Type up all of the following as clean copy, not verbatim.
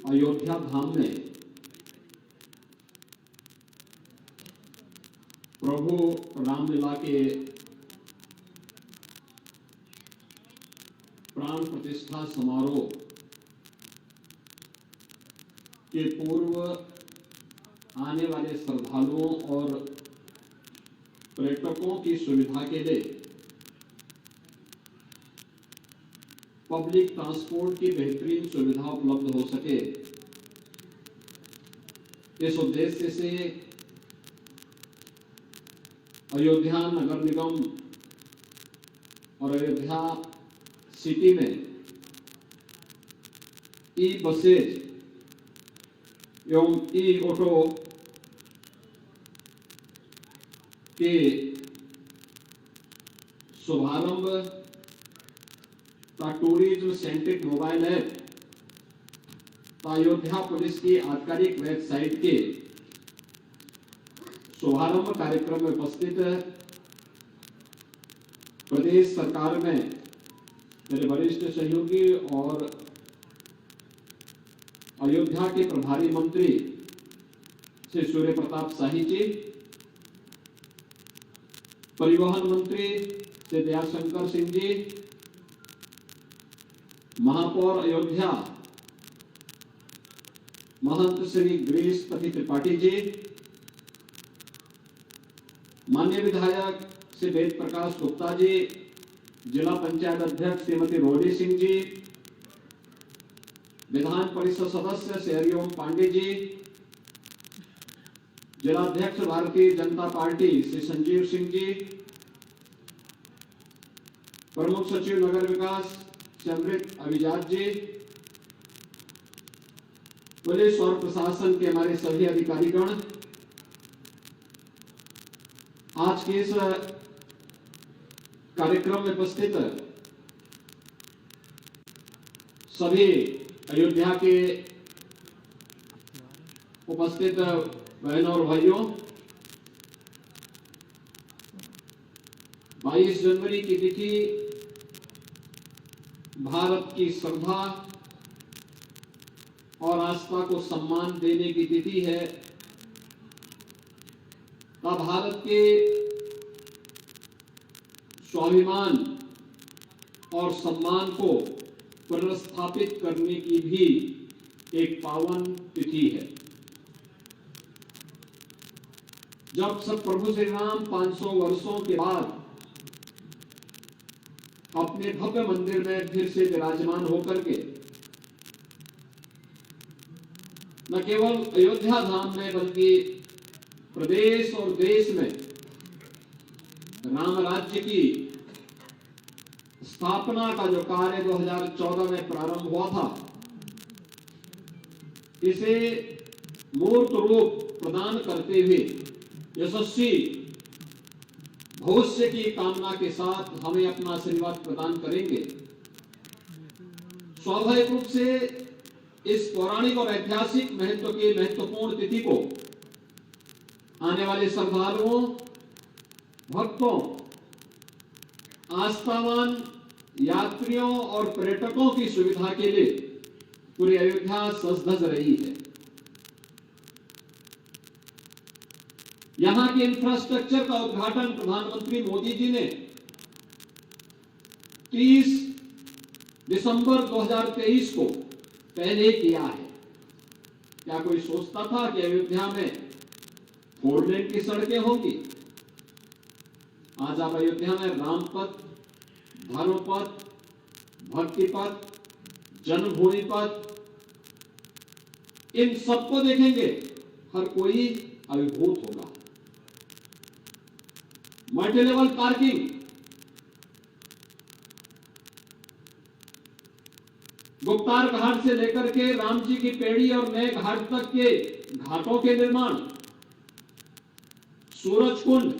अयोध्या धाम में प्रभु रामलीला के प्राण प्रतिष्ठा समारोह के पूर्व आने वाले श्रद्धालुओं और पर्यटकों की सुविधा के लिए पब्लिक ट्रांसपोर्ट की बेहतरीन सुविधा उपलब्ध हो सके, इस उद्देश्य से अयोध्या नगर निगम और अयोध्या सिटी में ई बसेज एवं ई ऑटो के शुभारंभ का tourism centric mobile app Ayodhya police की आधिकारिक वेबसाइट के शुभारंभ कार्यक्रम में उपस्थित प्रदेश सरकार में मेरे वरिष्ठ सहयोगी और अयोध्या के प्रभारी मंत्री श्री सूर्य प्रताप शाही जी, परिवहन मंत्री श्री दयाशंकर सिंह जी, महापौर अयोध्या महंत श्री गिरीशपति त्रिपाठी जी, माननीय विधायक श्री वेद प्रकाश गुप्ता जी, जिला पंचायत अध्यक्ष श्रीमती रोहिणी सिंह जी, विधान परिषद सदस्य श्री हरिओम पांडे जी, जिला अध्यक्ष भारतीय जनता पार्टी श्री संजीव सिंह जी, प्रमुख सचिव नगर विकास श्री अमृत अभिजात जी, पुलिस और प्रशासन के हमारे सभी अधिकारीगण, आज के इस कार्यक्रम में उपस्थित सभी अयोध्या के उपस्थित बहनों और भाइयों, 22 जनवरी की तिथि भारत की श्रद्धा और आस्था को सम्मान देने की तिथि है। तब भारत के स्वाभिमान और सम्मान को पुनर्स्थापित करने की भी एक पावन तिथि है। जब सब प्रभु श्री राम 500 वर्षों के बाद अपने भव्य मंदिर में फिर से विराजमान होकर के न केवल अयोध्या धाम में बल्कि प्रदेश और देश में राम राज्य की स्थापना का जो कार्य 2014 में प्रारंभ हुआ था, इसे मूर्त रूप प्रदान करते हुए यशस्वी भविष्य की कामना के साथ हमें अपना आशीर्वाद प्रदान करेंगे। स्वाभाविक रूप से इस पौराणिक और ऐतिहासिक महत्व की महत्वपूर्ण तिथि को आने वाले श्रद्धालुओं, भक्तों, आस्थावान यात्रियों और पर्यटकों की सुविधा के लिए पूरी अयोध्या सज-धज रही है। यहां के इंफ्रास्ट्रक्चर का उद्घाटन प्रधानमंत्री मोदी जी ने 30 दिसंबर 2023 को पहले किया है। क्या कोई सोचता था कि अयोध्या में 4 लेन की सड़कें होंगी? आज आप अयोध्या में रामपथ, धर्मपथ, भक्तिपथ, जन्मभूमि पथ, इन सबको देखेंगे, हर कोई अभिभूत होगा। Multi level parking, Guptar Ghat से लेकर के राम जी की पेड़ी और नए घाट तक के घाटों के निर्माण, सूरज कुंड,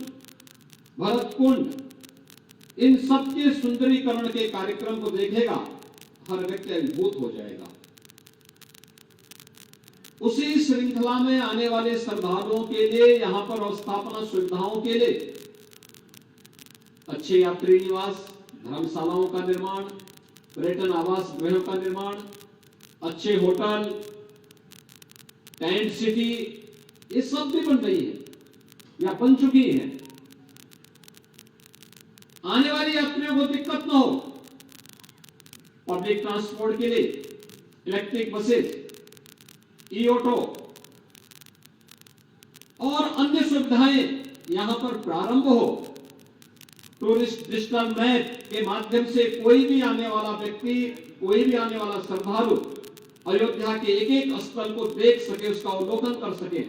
भरत कुंड, इन सब के सुंदरीकरण के कार्यक्रम को देखेगा, हर व्यक्ति अभिभूत हो जाएगा। उसी श्रृंखला में आने वाले श्रद्धालुओं के लिए यहां पर अवस्थापना सुविधाओं के लिए अच्छे यात्री निवास, धर्मशालाओं का निर्माण, पर्यटन आवास गृहों का निर्माण, अच्छे होटल, टेंट सिटी, ये सब भी बन रही है या बन चुकी है। आने वाली यात्रियों को दिक्कत न हो, पब्लिक ट्रांसपोर्ट के लिए इलेक्ट्रिक बसेज, ई ऑटो और अन्य सुविधाएं यहां पर प्रारंभ हो। टूरिस्ट डिजिटल मैप के माध्यम से कोई भी आने वाला व्यक्ति, कोई भी आने वाला श्रद्धालु अयोध्या के एक एक स्थल को देख सके, उसका अवलोकन कर सके।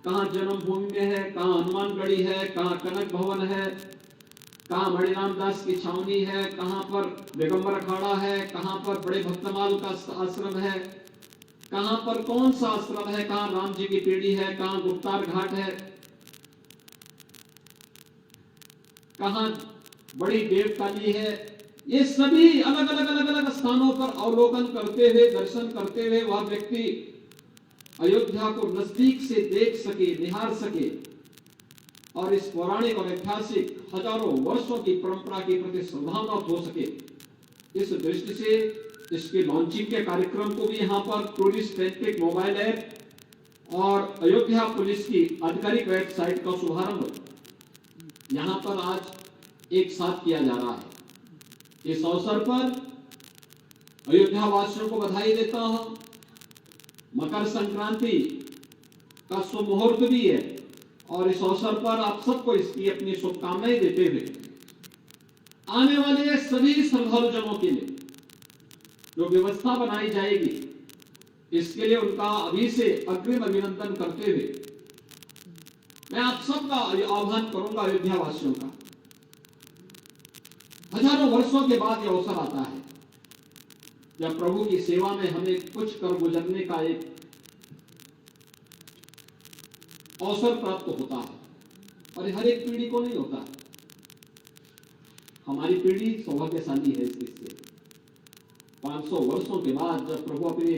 कहां जन्मभूमि में है, कहां हनुमानगढ़ी है, कहां कनक भवन है, कहां मणिराम दास की छावनी है, कहां पर दिगंबर अखाड़ा है, कहां पर बड़े भक्तमाल का आश्रम है, कहां पर कौन सा आश्रम है, कहां राम जी की पीढ़ी है, कहां गुप्तार घाट है, कहां बड़ी देवकाली है। ये सभी अलग अलग अलग अलग स्थानों पर अवलोकन करते हुए, दर्शन करते हुए वह व्यक्ति अयोध्या को नजदीक से देख सके, निहार सके और इस पौराणिक और ऐतिहासिक हजारों वर्षों की परंपरा के प्रति श्रद्धांवित हो सके। इस दृष्टि से इसके लॉन्चिंग के कार्यक्रम को भी यहां पर टूरिस्ट सेंट्रिक मोबाइल ऐप और अयोध्या पुलिस की आधिकारिक वेबसाइट का शुभारंभ यहां पर आज एक साथ किया जा रहा है। इस अवसर पर अयोध्या वासियों को बधाई देता हूं। मकर संक्रांति का शुभ मुहूर्त भी है और इस अवसर पर आप सबको इसकी अपनी शुभकामनाएं देते हुए आने वाले सभी श्रद्धालुजनों के लिए जो व्यवस्था बनाई जाएगी, इसके लिए उनका अभी से अग्रिम अभिनंदन करते हुए मैं आप सबका आह्वान करूंगा, अयोध्या वासियों का। हजारों वर्षों के बाद यह अवसर आता है जब प्रभु की सेवा में हमें कुछ कर गुजरने का एक अवसर प्राप्त होता है और हर एक पीढ़ी को नहीं होता। हमारी पीढ़ी सौभाग्यशाली है इस दृष्टि से। 500 वर्षों के बाद जब प्रभु अपने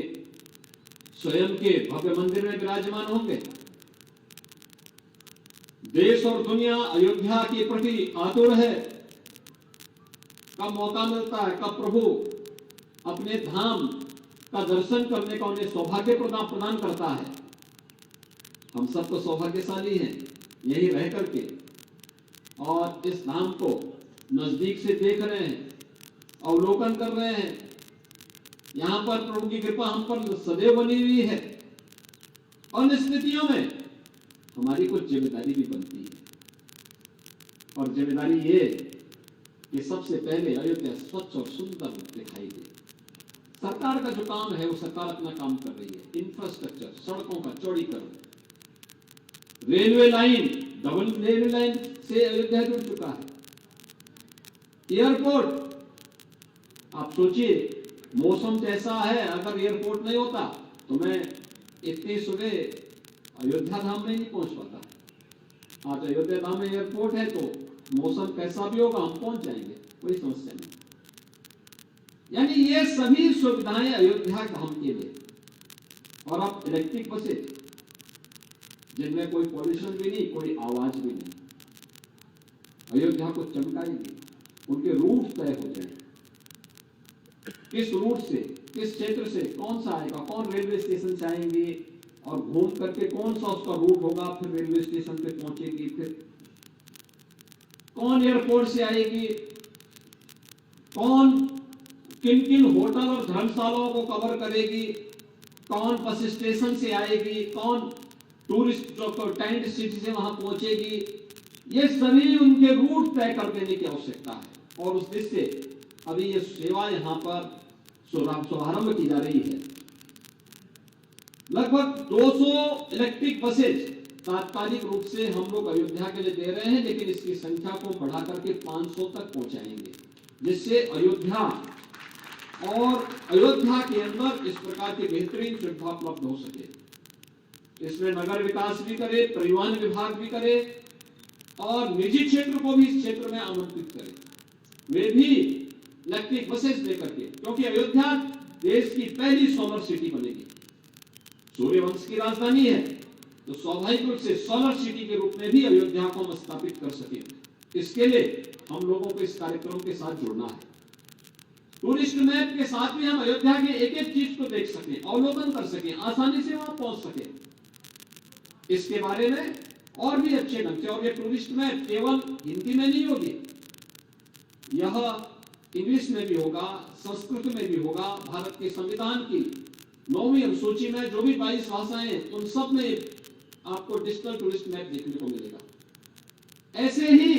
स्वयं के भव्य मंदिर में विराजमान होंगे, देश और दुनिया अयोध्या के प्रति आतुर है। कब मौका मिलता है, कब प्रभु अपने धाम का दर्शन करने का उन्हें सौभाग्य प्रदान करता है। हम सब तो सौभाग्यशाली हैं यही रह करके और इस धाम को नजदीक से देख रहे हैं, अवलोकन कर रहे हैं। यहां पर प्रभु की कृपा हम पर सदैव बनी हुई है और इन स्थितियों में हमारी कुछ जिम्मेदारी भी बनती है और जिम्मेदारी ये कि सबसे पहले अयोध्या स्वच्छ और सुंदर दिखाई दे। सरकार का जो काम है वो सरकार अपना काम कर रही है। इंफ्रास्ट्रक्चर, सड़कों का चौड़ीकरण, railway line, double railway line से अयोध्या जुड़ चुका है। एयरपोर्ट, आप सोचिए मौसम कैसा है, अगर एयरपोर्ट नहीं होता तो मैं इतनी सुबह अयोध्या धाम में नहीं पहुंच पाता। आज अयोध्या धाम में एयरपोर्ट है तो मौसम कैसा भी होगा हम पहुंच जाएंगे, कोई समस्या नहीं। यानी ये सभी सुविधाएं अयोध्या धाम के लिए। और अब इलेक्ट्रिक बसेज जिनमें कोई पॉल्यूशन भी नहीं, कोई आवाज भी नहीं, अयोध्या को चमकाएगी। उनके रूट तय हो जाए, किस रूट से, किस क्षेत्र से कौन सा आएगा, कौन रेलवे स्टेशन से आएंगे और घूम करके कौन सा उसका रूट होगा, फिर रेलवे स्टेशन पे पहुंचेगी, फिर कौन एयरपोर्ट से आएगी, कौन किन किन होटल और धर्मशालाओं को कवर करेगी, कौन बस स्टेशन से आएगी, कौन टूरिस्ट जो टेंट सिटी से वहां पहुंचेगी। ये सभी उनके रूट तय कर देने की आवश्यकता है और उस दृष्टि से अभी ये सेवा यहां पर शुभारंभ की जा रही है। लगभग 200 इलेक्ट्रिक बसेज तात्कालिक रूप से हम लोग अयोध्या के लिए दे रहे हैं, लेकिन इसकी संख्या को बढ़ा करके 500 तक पहुंचाएंगे, जिससे अयोध्या और अयोध्या के अंदर इस प्रकार की बेहतरीन सुविधा उपलब्ध हो सके। इसमें नगर विकास भी करे, परिवहन विभाग भी करे और निजी क्षेत्र को भी इस क्षेत्र में आमंत्रित करे, वे भी इलेक्ट्रिक बसेस लेकर के, क्योंकि अयोध्या देश की पहली सोलर सिटी बनेगी। सूर्यवंश की राजधानी है तो स्वाभाविक रूप से सोलर सिटी के रूप में भी अयोध्या को हम स्थापित कर सके। इसके लिए हम लोगों को इस कार्यक्रम के साथ जुड़ना है। टूरिस्ट मैप के साथ में हम अयोध्या के एक एक चीज को देख सकें, अवलोकन कर सकें, आसानी से वहां पहुंच सके। इसके बारे में और भी अच्छे ढंग से, और ये टूरिस्ट मैप केवल हिंदी में नहीं होगी, यह इंग्लिश में भी होगा, संस्कृत में भी होगा। भारत के संविधान की 9वीं अनुसूची में जो भी 22 भाषाएं, उन सब में आपको डिजिटल टूरिस्ट मैप देखने को मिलेगा। ऐसे ही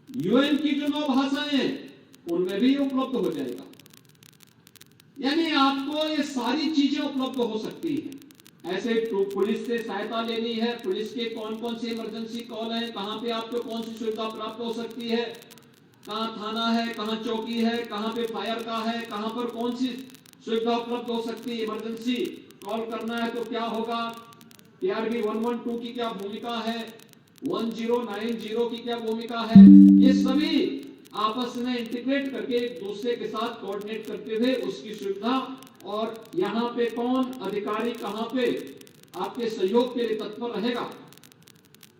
यूएन की जो 9 भाषाएं हैं उनमें भी उपलब्ध हो जाएगा। यानी आपको ये सारी चीजें उपलब्ध हो सकती हैं। ऐसे पुलिस से सहायता लेनी है, पुलिस के कौन कौन से इमरजेंसी कॉल है, कहां पे आपको कौन सी सुविधा प्राप्त हो सकती है, कहां थाना है, कहां चौकी है, कहां पे फायर का है, कहां पर कौन सी सुविधा उपलब्ध हो सकती है, इमरजेंसी कॉल करना है तो क्या होगा, टीआरबी 112 की क्या भूमिका है, 1090 की क्या भूमिका है, ये सभी आपस में इंटीग्रेट करके एक दूसरे के साथ कोऑर्डिनेट करते हुए उसकी सुविधा, और यहाँ पे कौन अधिकारी कहाँ पे आपके सहयोग के लिए तत्पर रहेगा,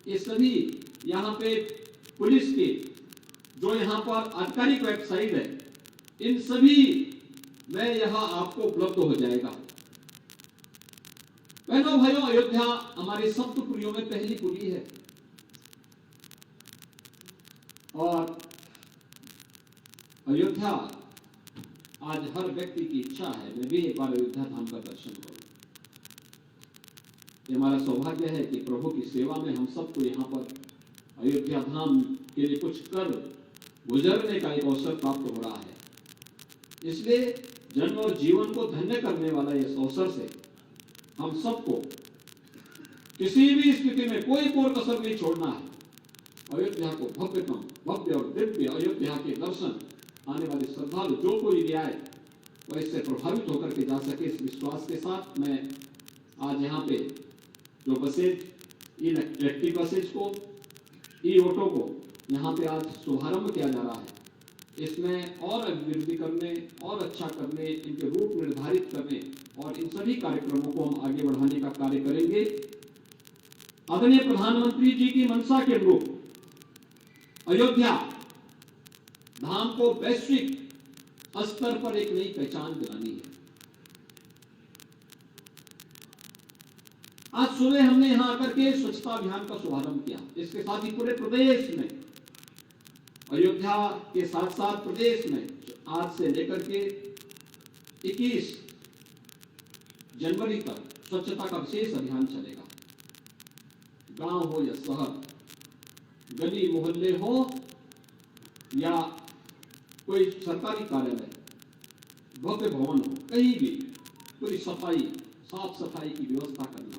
ये सभी यहाँ पे पुलिस के जो यहाँ पर आधिकारिक वेबसाइट है, इन सभी में यह आपको उपलब्ध हो जाएगा। बहनों भाइयों, अयोध्या हमारी सप्तपुरियों में पहली पुरी है, और अयोध्या आज हर व्यक्ति की इच्छा है मैं भी एक बार अयोध्या धाम का दर्शन करूं। ये हमारा सौभाग्य है कि प्रभु की सेवा में हम सबको यहाँ पर अयोध्या धाम के लिए कुछ कर गुजरने का एक अवसर प्राप्त हो रहा है। इसलिए जन्म और जीवन को धन्य करने वाला इस अवसर से हम सबको किसी भी स्थिति में कोई कोर कसर नहीं छोड़ना है। अयोध्या को भव्यतम भव्य और दिव्य अयोध्या के दर्शन आने वाले श्रद्धालु जो कोई भी आए वह इससे प्रभावित होकर के जा सके, इस विश्वास के साथ मैं आज यहाँ पे जो बसेज, इलेक्ट्रिक बसेज को, ई ऑटो को यहाँ पे आज शुभारंभ किया जा रहा है। इसमें और अभिवृद्धि करने और अच्छा करने, इनके रूट निर्धारित करने और इन सभी कार्यक्रमों को हम आगे बढ़ाने का कार्य करेंगे। आदरणीय प्रधानमंत्री जी की मंशा के अनुरूप अयोध्या धाम को वैश्विक स्तर पर एक नई पहचान दिलानी है। आज सुबह हमने यहां आकर के स्वच्छता अभियान का शुभारंभ किया। इसके साथ ही पूरे प्रदेश में, अयोध्या के साथ साथ प्रदेश में आज से लेकर के 21 जनवरी तक स्वच्छता का विशेष अभियान चलेगा। गांव हो या शहर, गली मोहल्ले हो या कोई सरकारी कार्यालय, भव्य भवन हो, कहीं भी पूरी सफाई, साफ सफाई की व्यवस्था करना।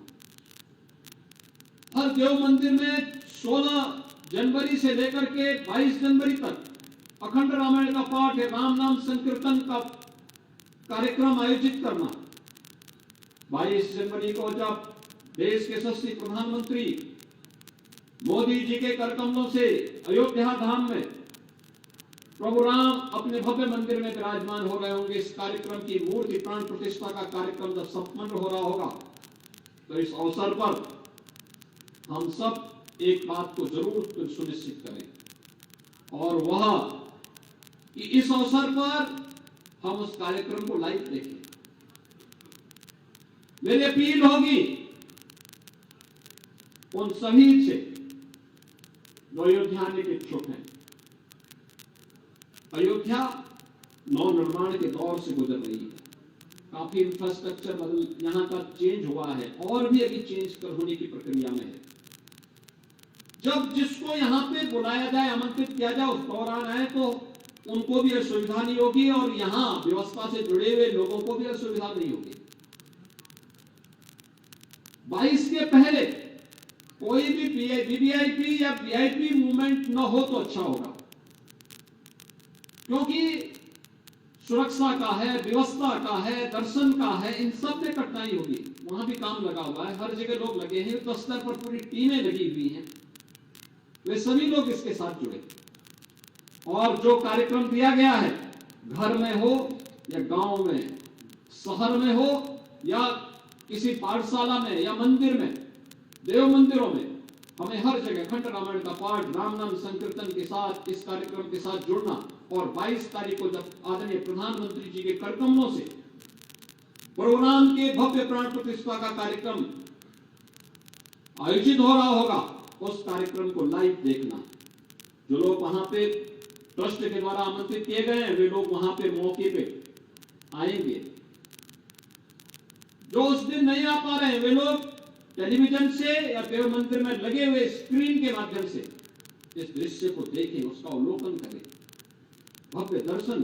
हर देव मंदिर में 16 जनवरी से लेकर के 22 जनवरी तक अखंड रामायण का पाठ है, राम नाम संकीर्तन का कार्यक्रम आयोजित करना। 22 जनवरी को जब देश के यशस्वी प्रधानमंत्री मोदी जी के करकमलों से अयोध्या धाम में प्रभु राम अपने भव्य मंदिर में विराजमान हो रहे होंगे, इस कार्यक्रम की मूर्ति प्राण प्रतिष्ठा का कार्यक्रम जब संपन्न हो रहा होगा, तो इस अवसर पर हम सब एक बात को जरूर सुनिश्चित करें, और वह कि इस अवसर पर हम उस कार्यक्रम को लाइव देखें। मेरी अपील होगी उन सभी से जो अयोध्या आने के इच्छुक हैं। अयोध्या नव निर्माण के दौर से गुजर रही है, काफी इंफ्रास्ट्रक्चर यहां का चेंज हुआ है और भी अभी चेंज होने की प्रक्रिया में है। जब जिसको यहाँ पे बुलाया जाए, आमंत्रित किया जाए, उस दौरान आए तो उनको भी असुविधा नहीं होगी और यहाँ व्यवस्था से जुड़े हुए लोगों को भी असुविधा नहीं होगी। 22 के पहले कोई भी वीवीआईपी या वीआईपी मूवमेंट न हो तो अच्छा होगा, क्योंकि सुरक्षा का है, व्यवस्था का है, दर्शन का है, इन सब में कठिनाई होगी। वहां भी काम लगा हुआ है, हर जगह लोग लगे हैं, तो स्तर पर पूरी टीमें लगी हुई हैं, वे सभी लोग इसके साथ जुड़े। और जो कार्यक्रम दिया गया है, घर में हो या गांव में, शहर में हो या किसी पाठशाला में या मंदिर में, देव मंदिरों में, हमें हर जगह अखंड रामायण का पाठ, राम नाम संकीर्तन के साथ इस कार्यक्रम के साथ जुड़ना और 22 तारीख को जब आदरणीय प्रधानमंत्री जी के कर कमलों से प्रोग्राम के भव्य प्राण प्रतिष्ठा का कार्यक्रम आयोजित हो रहा होगा, उस कार्यक्रम को लाइव देखना। जो लोग वहां पे ट्रस्ट के द्वारा आमंत्रित किए गए हैं, वे लोग वहां पे मौके पे आएंगे। जो उस दिन नहीं आ पा रहे हैं, वे लोग टेलीविजन से या देव मंदिर में लगे हुए स्क्रीन के माध्यम से इस दृश्य को देखें, उसका अवलोकन करें, भव्य दर्शन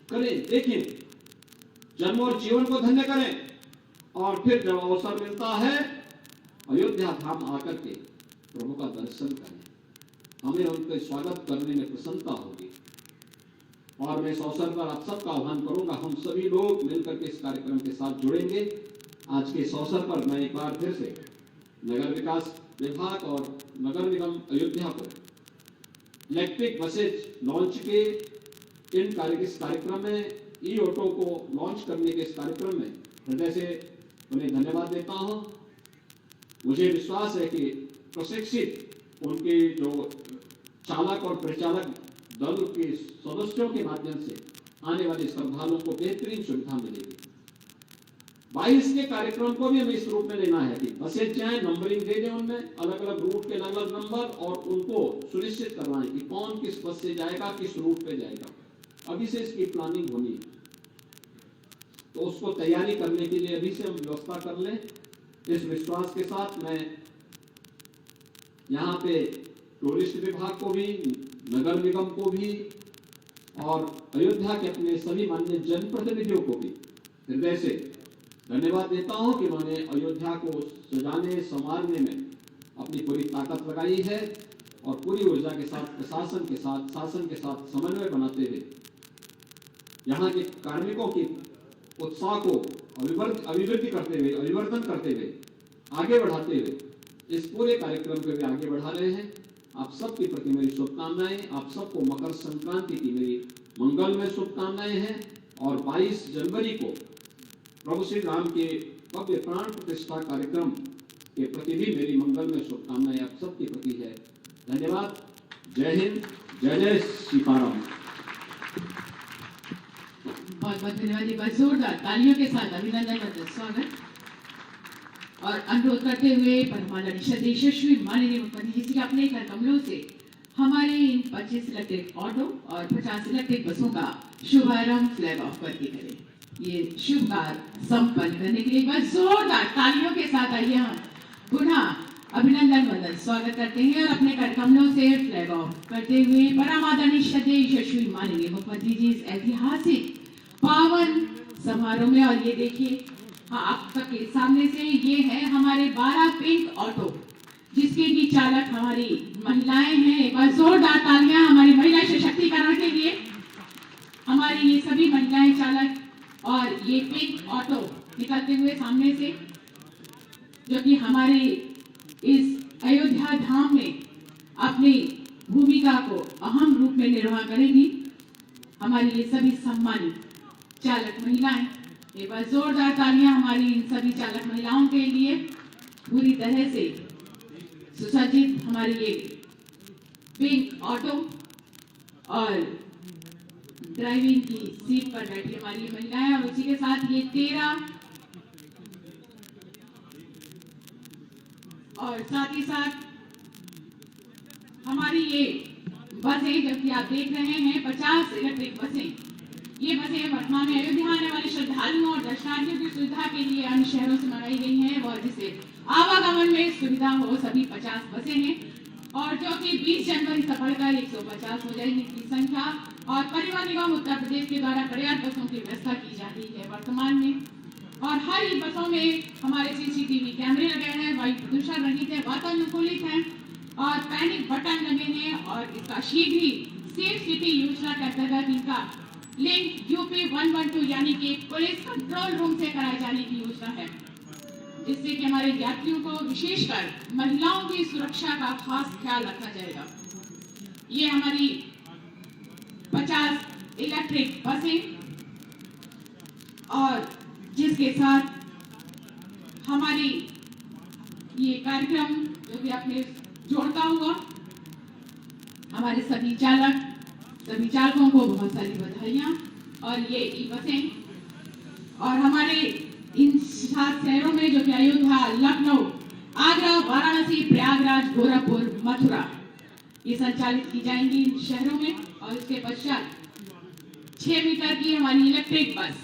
करें, देखें, जन्म और जीवन को धन्य करें। और फिर जब अवसर मिलता है, अयोध्या धाम आकर के प्रभु का दर्शन करें। हमें उनके स्वागत करने में प्रसन्नता होगी। और मैं इस अवसर पर आप सबका आह्वान करूंगा, हम सभी लोग मिलकर के इस कार्यक्रम के साथ जुड़ेंगे। आज के इस अवसर पर मैं एक बार फिर से नगर विकास विभाग और नगर निगम अयोध्या को इलेक्ट्रिक बसेज लॉन्च के इस कार्यक्रम में, ई ऑटो को लॉन्च करने के इस कार्यक्रम में हृदय से उन्हें धन्यवाद देता हूं। मुझे विश्वास है कि प्रशिक्षित उनके जो चालक और परिचालक दल के सदस्यों के माध्यम से आने वाले श्रद्धालुओं को बेहतरीन सुविधा मिलेगी। 22 के कार्यक्रम को भी हमें इस रूप में लेना है कि बसेज जाए, नंबरिंग दे दें, उनमें अलग अलग रूट के अलग अलग नंबर, और उनको सुनिश्चित करवाएं कि कौन किस बस से जाएगा, किस रूट पे जाएगा। अभी से इसकी प्लानिंग होनी है, तो उसको तैयारी करने के लिए अभी से हम व्यवस्था कर लें। इस विश्वास के साथ मैं यहाँ पे टूरिस्ट विभाग को भी, नगर निगम को भी और अयोध्या के अपने सभी माननीय जनप्रतिनिधियों को भी हृदय से धन्यवाद देता हूं कि उन्होंने अयोध्या को सजाने संवारने में अपनी पूरी ताकत लगाई है और पूरी ऊर्जा के साथ प्रशासन के साथ, शासन के साथ समन्वय बनाते हुए यहाँ के कार्मिकों की उत्साह को अभिवृद्धि करते हुए, अभिवर्धन करते हुए, आगे बढ़ाते हुए इस पूरे कार्यक्रम को वे आगे बढ़ा रहे हैं। आप सबके प्रति मेरी शुभकामनाएं। आप सबको मकर संक्रांति की मेरी मंगलमय शुभकामनाएं हैं। और 22 जनवरी को प्रभु श्री राम के भव्य प्राण प्रतिष्ठा कार्यक्रम के प्रति भी मेरी मंगलमय शुभकामनाएं आप सबके प्रति है। धन्यवाद। जय हिंद, जय जय सीताराम। बहुत बहुत धन्यवाद। एक बार जोरदार तालियों के साथ अभिनंदन और स्वागत। और अनुरोध करते हुए परमानंद यशस्वी माननीय मुख्यमंत्री जी के अपने कर कमलों से हमारे इन 25 इलेक्ट्रिक ऑटो और 50 इलेक्ट्रिक बसों का शुभारंभ फ्लैग ऑफ करके करें। ये शुभ कार्य संपन्न करने के लिए एक बार जोरदार तालियों के साथ आइए हम पुनः अभिनंदन वंदन स्वागत करते हैं और अपने कर कमलों से फ्लैग ऑफ करते हुए परमादरणीय यशस्वी माननीय मुख्यमंत्री जी इस ऐतिहासिक पावन समारोह में। और ये देखिए, हाँ, आप सबके सामने से ये है हमारे 12 पिंक ऑटो, जिसके की चालक हमारी महिलाएं हैं। एक बार जोरदार तालियां हमारी महिला सशक्तिकरण के लिए। हमारी ये सभी महिलाएं चालक और ये पिंक ऑटो निकलते हुए सामने से, जो कि हमारे इस अयोध्या धाम में अपनी भूमिका को अहम रूप में निर्वाह करेंगी। हमारी ये सभी सम्मानित चालक महिलाएं, एक बार जोरदार तालियां हमारी इन सभी चालक महिलाओं के लिए। पूरी तरह से सुसज्जित हमारी ये पिंक ऑटो और ड्राइविंग की सीट पर बैठी हमारी महिलाएं, और उसी के साथ ये 13 और साथ ही साथ हमारी ये बसें, जबकि आप देख रहे हैं 50 इलेक्ट्रिक बसें। ये बसें वर्तमान में अयोध्या आने वाले श्रद्धालुओं और दर्शनार्थियों की सुविधा के लिए अन्य शहरों से मंगाई गई हैं, और जिससे आवागमन में सुविधा हो। सभी 50 बसें हैं, और जो कि 20 जनवरी से बढ़कर 150 हो जाएगी इनकी संख्या। और परिवहन निगम उत्तर प्रदेश के द्वारा पर्याप्त बसों की व्यवस्था की जा रही है वर्तमान में। और हर ही बसों में हमारे CCTV कैमरे लगे हैं, वायु प्रदूषण रहित है, वातानुकूलित है और पैनिक बटन लगे हैं। और इसका शीघ्र ही सेफ सिटी योजना के अंतर्गत इनका लिंक UP 112 यानी कि पुलिस कंट्रोल रूम से कराए जाने की योजना है, जिससे कि हमारे यात्रियों को, विशेषकर महिलाओं की सुरक्षा का खास ख्याल रखा जाएगा। ये हमारी 50 इलेक्ट्रिक बसें, और जिसके साथ हमारी ये कार्यक्रम जो भी अपने जोड़ता हुआ हमारे सभी चालक सभी चालकों को बहुत सारी बधाइयाँ। और ये बसें और हमारे इन 7 शहरों में जो कि अयोध्या, लखनऊ, आगरा, वाराणसी, प्रयागराज, गोरखपुर, मथुरा, ये संचालित की जाएंगी इन शहरों में। और इसके पश्चात 6 मीटर की हमारी इलेक्ट्रिक बस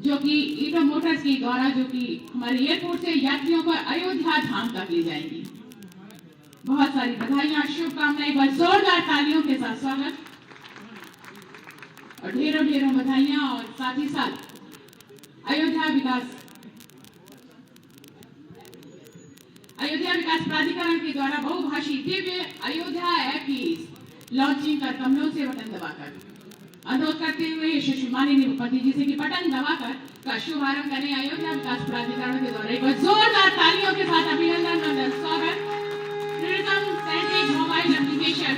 जो कि ईटो मोटर्स के द्वारा जो कि हमारे एयरपोर्ट से यात्रियों को अयोध्या धाम तक ले जाएंगी। बहुत सारी बधाइयां, शुभकामनाएं, बस जोरदार तालियों के साथ स्वागत और ढेरों ढेरों बधाइयां। और साथ ही साथ अयोध्या विकास प्राधिकरण के द्वारा बहुभाषी दिव्य अयोध्या ऐप की लॉन्चिंग कर कमलों से बटन दबाकर अनुरोध करते हुए यशस्वी माननीय मुख्यमंत्री जी से कि बटन दबाकर का शुभारंभ करें। अयोध्या विकास प्राधिकरण के द्वारा एक बार जोरदार तालियों के साथ अभिनंदन मंडल स्वागत। टूरिज्म सेंट्रिक मोबाइल एप्लीकेशन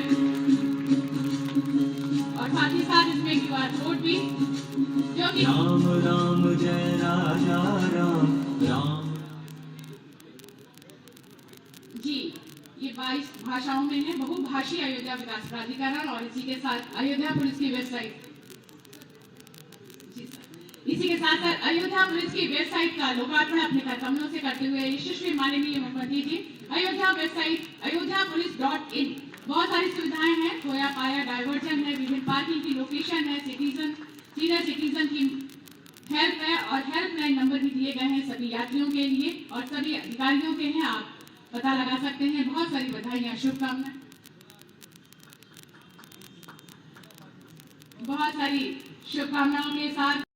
और साथ ही साथ इसमें QR कोड भी जो कि राम राम जय राजा राम राम। जी, ये 22 भाषाओं में है, बहुभाषी अयोध्या विकास प्राधिकरण। और इसी के साथ अयोध्या पुलिस की वेबसाइट अयोध्या पुलिस की वेबसाइट का लोकार्पण अपने कमलों से करते हुए यशस्वी माननीय मुख्यमंत्री जी अयोध्या वेबसाइट ayodhyapolice.in बहुत सारी सुविधाएं हैं, खोया पाया डाइवर्जन है, विभिन्न पार्किंग की लोकेशन है, सीनियर सिटीजन की हेल्प है और हेल्पलाइन नंबर भी दिए गए हैं सभी यात्रियों के लिए और सभी अधिकारियों के हैं, आप पता लगा सकते हैं। बहुत सारी बधाइयां, शुभकामनाएं, बहुत सारी शुभकामनाओं के साथ